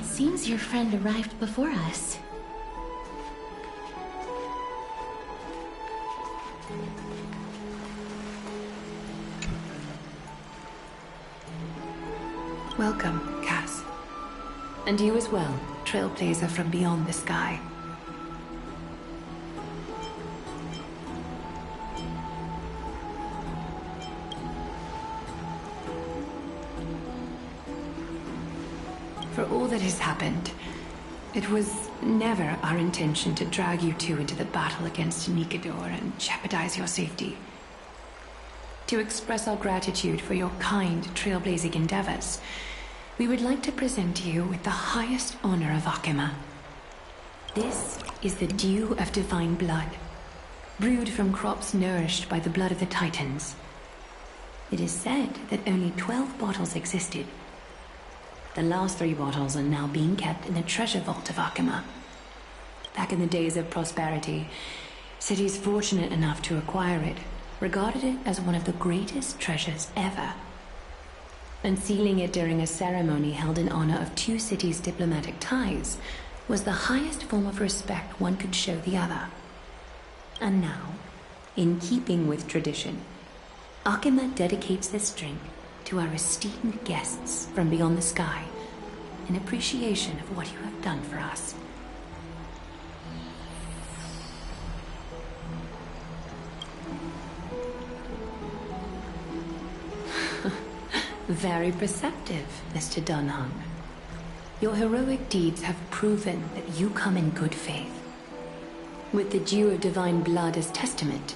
Seems your friend arrived before us. Welcome, Cass. And you as well, trailblazer from beyond the sky. For all that has happened, it was never our intention to drag you two into the battle against Nikador and jeopardize your safety. To express our gratitude for your kind trailblazing endeavors, we would like to present you with the highest honor of Akima. This is the Dew of Divine Blood, brewed from crops nourished by the blood of the Titans. It is said that only 12 bottles existed. The last 3 bottles are now being kept in the treasure vault of Akima. Back in the days of prosperity, cities fortunate enough to acquire it regarded it as one of the greatest treasures ever. Unsealing it during a ceremony held in honor of 2 cities' diplomatic ties was the highest form of respect one could show the other. And now, in keeping with tradition, Akima dedicates this drink to our esteemed guests from beyond the sky, in appreciation of what you have done for us. Very perceptive, Mr. Dunhung. Your heroic deeds have proven that you come in good faith. With the Dew of Divine Blood as testament,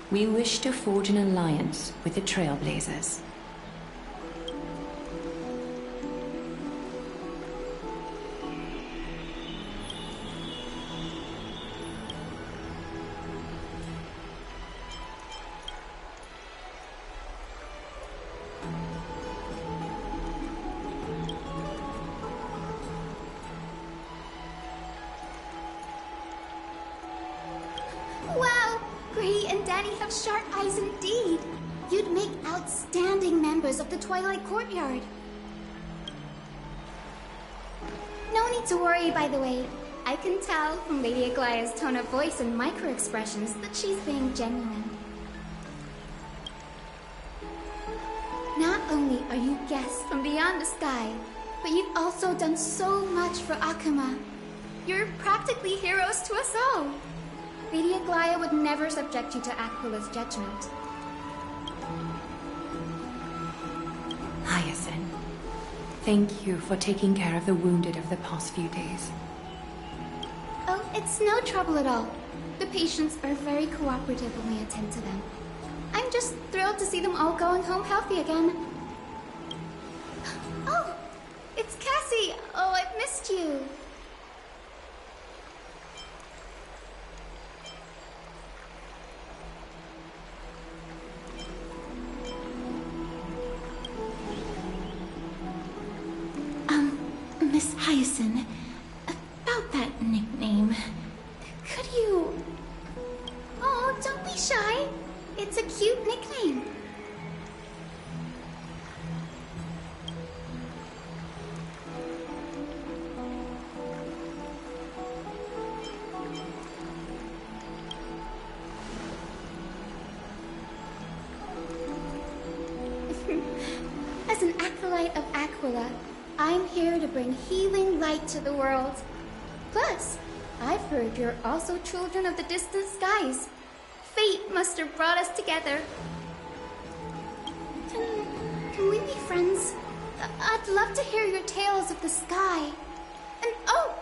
we wish to forge an alliance with the Trailblazers. Sharp eyes indeed. You'd make outstanding members of the Twilight Courtyard. No need to worry, by the way. I can tell from Lady Aglaia's tone of voice and micro-expressions that she's being genuine. Not only are you guests from beyond the sky, but you've also done so much for Akima. You're practically heroes to us all. Lady Aglaia would never subject you to Aquila's judgment. Hyacinth, thank you for taking care of the wounded of the past few days. Oh, it's no trouble at all. The patients are very cooperative when we attend to them. I'm just thrilled to see them all going home healthy again. Oh, it's Cassie! Oh, I've missed you. Hyacinth, about that nickname, could you... Oh, don't be shy. It's a cute nickname. As an acolyte of Aquila, I'm here to bring healing light to the world. Plus, I've heard you're also children of the distant skies. Fate must have brought us together. Can we be friends? I'd love to hear your tales of the sky. And oh,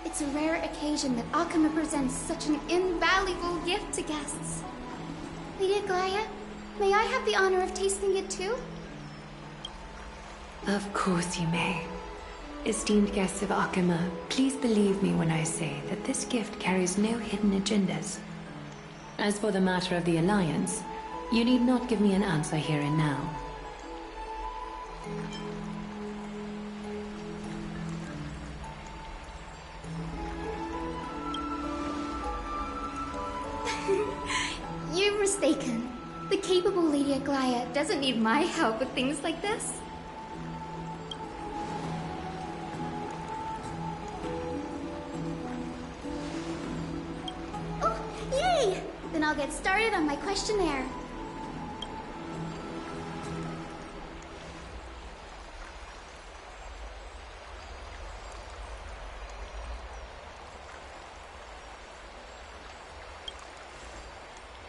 it's a rare occasion that Akama presents such an invaluable gift to guests. Lady Aglaya, may I have the honor of tasting it too? Of course you may. Esteemed guests of Akama, please believe me when I say that this gift carries no hidden agendas. As for the matter of the Alliance, you need not give me an answer here and now. You're mistaken. The capable Lady Aglaya doesn't need my help with things like this. Oh, yay! Then I'll get started on my questionnaire.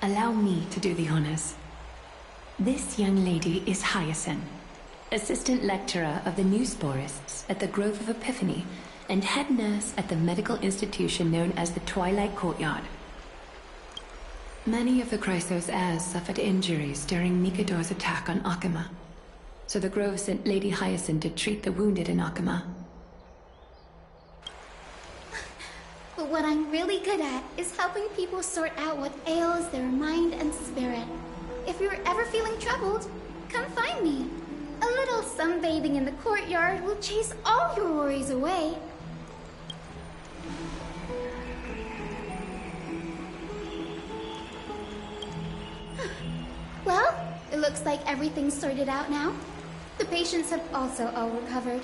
Allow me to do the honors. This young lady is Hyacinth, assistant lecturer of the Newsporists at the Grove of Epiphany, and head nurse at the medical institution known as the Twilight Courtyard. Many of the Chrysos heirs suffered injuries during Nikador's attack on Akama, so the Grove sent Lady Hyacinth to treat the wounded in Akama. But what I'm really good at is helping people sort out what ails their mind and spirit. If you're ever feeling troubled, come find me. A little sunbathing in the courtyard will chase all your worries away. Well, it looks like everything's sorted out now. The patients have also all recovered.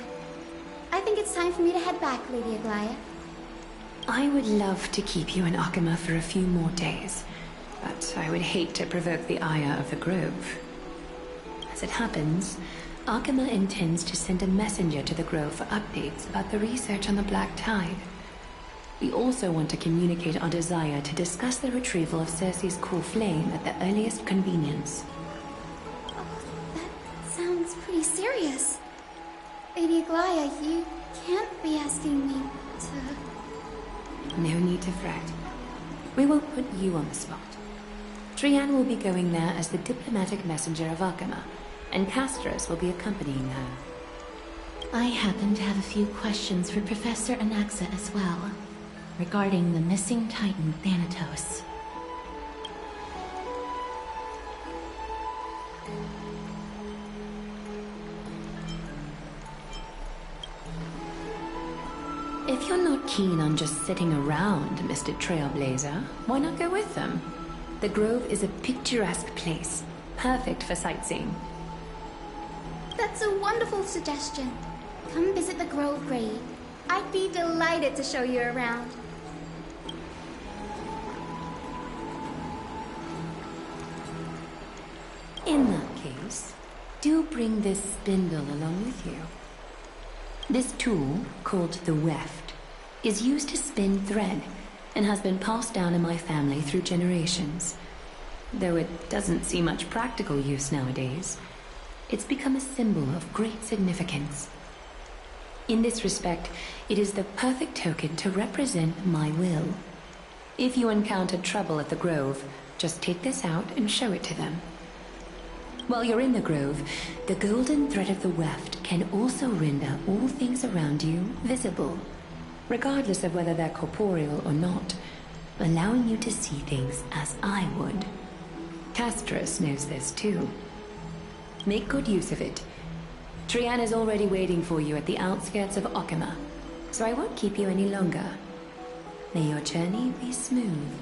I think it's time for me to head back, Lady Aglaya. I would love to keep you in Akama for a few more days, but I would hate to provoke the ire of the Grove. As it happens, Akama intends to send a messenger to the Grove for updates about the research on the Black Tide. We also want to communicate our desire to discuss the retrieval of Circe's core flame at the earliest convenience. Oh, that sounds pretty serious. Lady Aglaya, you can't be asking me to... No need to fret. We won't put you on the spot. Trianne will be going there as the diplomatic messenger of Akama, and Castros will be accompanying her. I happen to have a few questions for Professor Anaxa as well, regarding the missing Titan Thanatos. If you're not keen on just sitting around, Mr. Trailblazer, why not go with them? The Grove is a picturesque place, perfect for sightseeing. That's a wonderful suggestion. Come visit the Grove Grade. I'd be delighted to show you around. In that case, do bring this spindle along with you. This tool, called the weft, is used to spin thread and has been passed down in my family through generations. Though it doesn't see much practical use nowadays, it's become a symbol of great significance. In this respect, it is the perfect token to represent my will. If you encounter trouble at the Grove, just take this out and show it to them. While you're in the Grove, the golden thread of the weft can also render all things around you visible, regardless of whether they're corporeal or not, allowing you to see things as I would. Castros knows this too. Make good use of it. Trianne is already waiting for you at the outskirts of Akama. so I won't keep you any longer. May your journey be smooth.